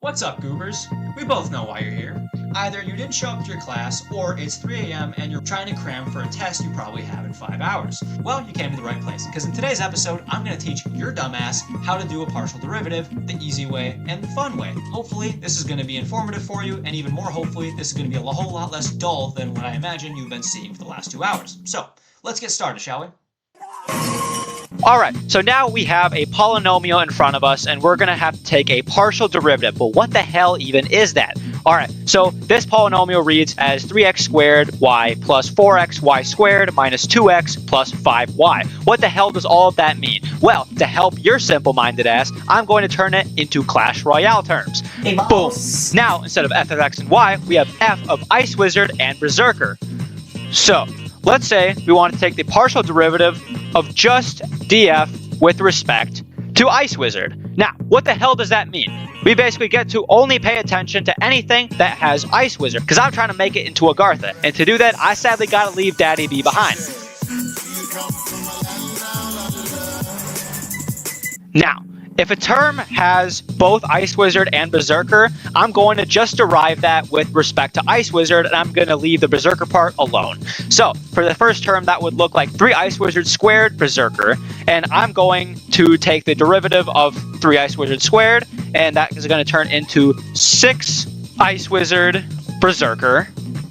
What's up, goobers? We both know why you're here. Either you didn't show up to your class, or it's 3 a.m. and you're trying to cram for a test you probably have in 5 hours. Well, you came to the right place, because in today's episode, I'm going to teach your dumbass how to do a partial derivative, the easy way and the fun way. Hopefully, this is going to be informative for you, and even more hopefully, this is going to be a whole lot less dull than what I imagine you've been seeing for the last 2 hours. So, let's get started, shall we? Alright, so now we have a polynomial in front of us, and we're going to have to take a partial derivative. But what the hell even is that? Alright, so this polynomial reads as 3x squared y plus 4x y squared minus 2x plus 5y. What the hell does all of that mean? Well, to help your simple-minded ass, I'm going to turn it into Clash Royale terms. Hey, boom! Now, instead of f of x and y, we have f of Ice Wizard and Berserker. So, let's say we want to take the partial derivative of just df with respect to Ice Wizard. Now, what the hell does that mean? We basically get to only pay attention to anything that has Ice Wizard, because I'm trying to make it into Agartha. And to do that, I sadly gotta leave Daddy B behind. Now, if a term has both Ice Wizard and Berserker, I'm going to just derive that with respect to Ice Wizard, and I'm going to leave the Berserker part alone. So, for the first term, that would look like 3 Ice Wizard squared Berserker, and I'm going to take the derivative of 3 Ice Wizard squared, and that is going to turn into 6 Ice Wizard Berserker.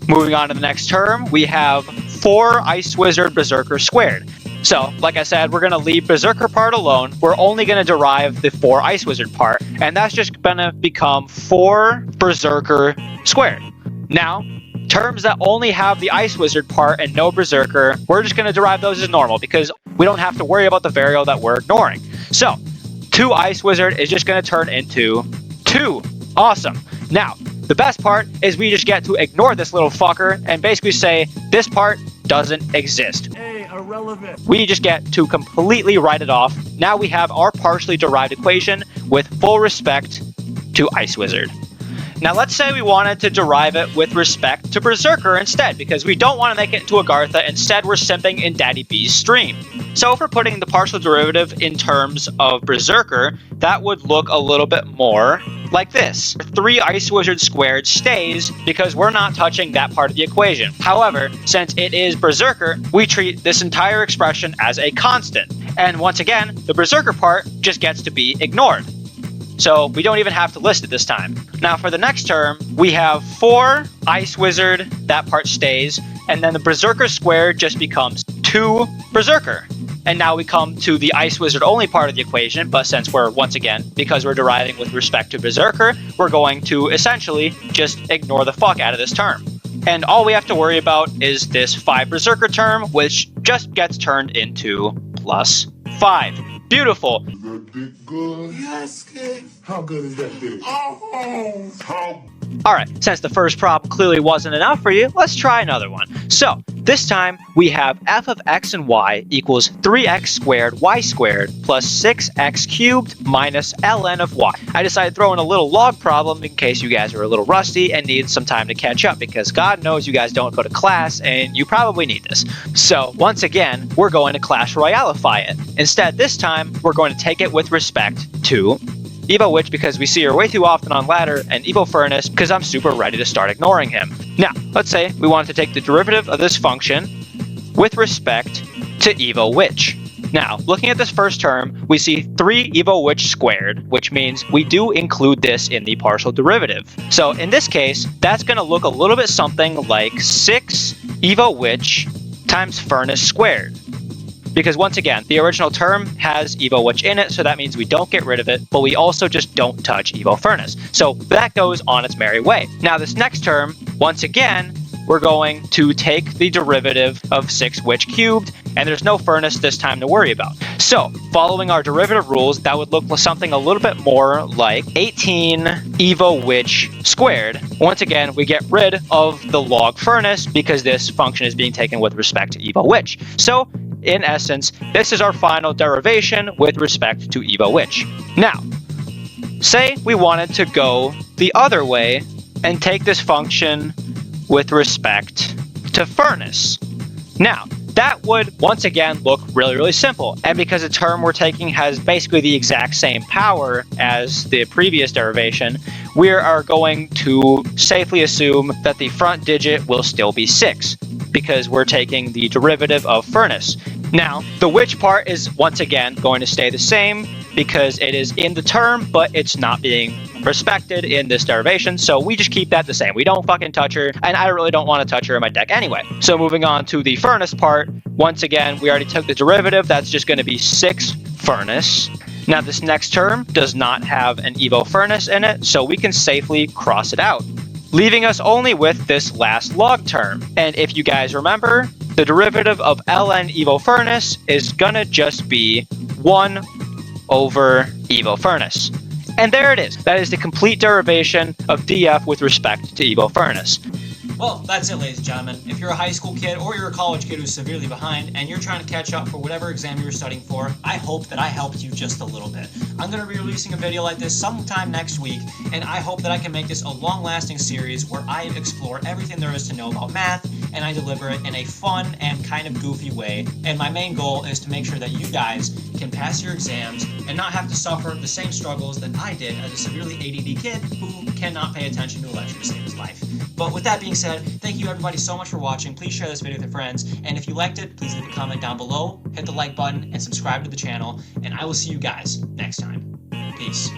Moving on to the next term, we have 4 Ice Wizard Berserker squared. So, like I said, we're going to leave Berserker part alone. We're only going to derive the 4 Ice Wizard part, and that's just going to become 4 Berserker squared. Now, terms that only have the Ice Wizard part and no Berserker, we're just going to derive those as normal, because we don't have to worry about the variable that we're ignoring. So, 2 Ice Wizard is just going to turn into 2. Awesome. Now, the best part is we just get to ignore this little fucker and basically say this part doesn't exist. Hey, irrelevant. We just get to completely write it off. Now we have our partially derived equation with full respect to Ice Wizard. Now let's say we wanted to derive it with respect to Berserker instead, because we don't want to make it into Agartha. Instead, we're simping in Daddy B's stream. So if we're putting the partial derivative in terms of Berserker, that would look a little bit more like this. 3 Ice Wizard squared stays because we're not touching that part of the equation. However, since it is Berserker, we treat this entire expression as a constant. And once again, the Berserker part just gets to be ignored. So we don't even have to list it this time. Now for the next term, we have 4 Ice Wizard, that part stays, and then the Berserker squared just becomes 2 Berserker. And now we come to the Ice Wizard only part of the equation, but since we're, once again, because we're deriving with respect to Berserker, we're going to essentially just ignore the fuck out of this term. And all we have to worry about is this 5 Berserker term, which just gets turned into plus 5. Beautiful. Is that dick good? Yes, kid. How good is that dick? Oh, how? Alright, since the first problem clearly wasn't enough for you, let's try another one. So, this time we have f of x and y equals 3x squared y squared plus 6x cubed minus ln of y. I decided to throw in a little log problem in case you guys are a little rusty and need some time to catch up, because God knows you guys don't go to class and you probably need this. So, once again, we're going to Clash Royaleify it. Instead, this time, we're going to take it with respect to Evo Witch, because we see her way too often on Ladder, and Evo Furnace because I'm super ready to start ignoring him. Now, let's say we wanted to take the derivative of this function with respect to Evo Witch. Now, looking at this first term, we see 3 Evo Witch squared, which means we do include this in the partial derivative. So in this case, that's going to look a little bit something like 6 Evo Witch times Furnace squared. Because once again, the original term has Evo Witch in it, so that means we don't get rid of it, but we also just don't touch Evo Furnace. So that goes on its merry way. Now this next term, once again, we're going to take the derivative of 6 Witch cubed, and there's no Furnace this time to worry about. So, following our derivative rules, that would look like something a little bit more like 18 Evo Witch squared. Once again, we get rid of the log Furnace because this function is being taken with respect to Evo Witch. So, in essence, this is our final derivation with respect to Evo Witch. Now, say we wanted to go the other way and take this function with respect to Furnace. Now, that would once again look really, really simple. And because the term we're taking has basically the exact same power as the previous derivation, we are going to safely assume that the front digit will still be 6, because we're taking the derivative of furnace. Now, the which part is once again going to stay the same because it is in the term, but it's not being respected in this derivation, so we just keep that the same. We don't fucking touch her, and I really don't want to touch her in my deck anyway. So moving on to the furnace part, once again, we already took the derivative. That's just going to be 6 furnace. Now, this next term does not have an evo furnace in it, so we can safely cross it out, leaving us only with this last log term. And if you guys remember, the derivative of ln evo furnace is gonna just be 1 over evo furnace. And there it is. That is the complete derivation of df with respect to evo furnace. Well, that's it, ladies and gentlemen. If you're a high school kid or you're a college kid who's severely behind and you're trying to catch up for whatever exam you're studying for, I hope that I helped you just a little bit. I'm going to be releasing a video like this sometime next week, and I hope that I can make this a long-lasting series where I explore everything there is to know about math, and I deliver it in a fun and kind of goofy way. And my main goal is to make sure that you guys can pass your exams and not have to suffer the same struggles that I did as a severely ADD kid who cannot pay attention to a lecture to save his life. But with that being said, thank you everybody so much for watching. Please share this video with your friends, and if you liked it, please leave a comment down below, hit the like button, and subscribe to the channel, and I will see you guys next time. Peace.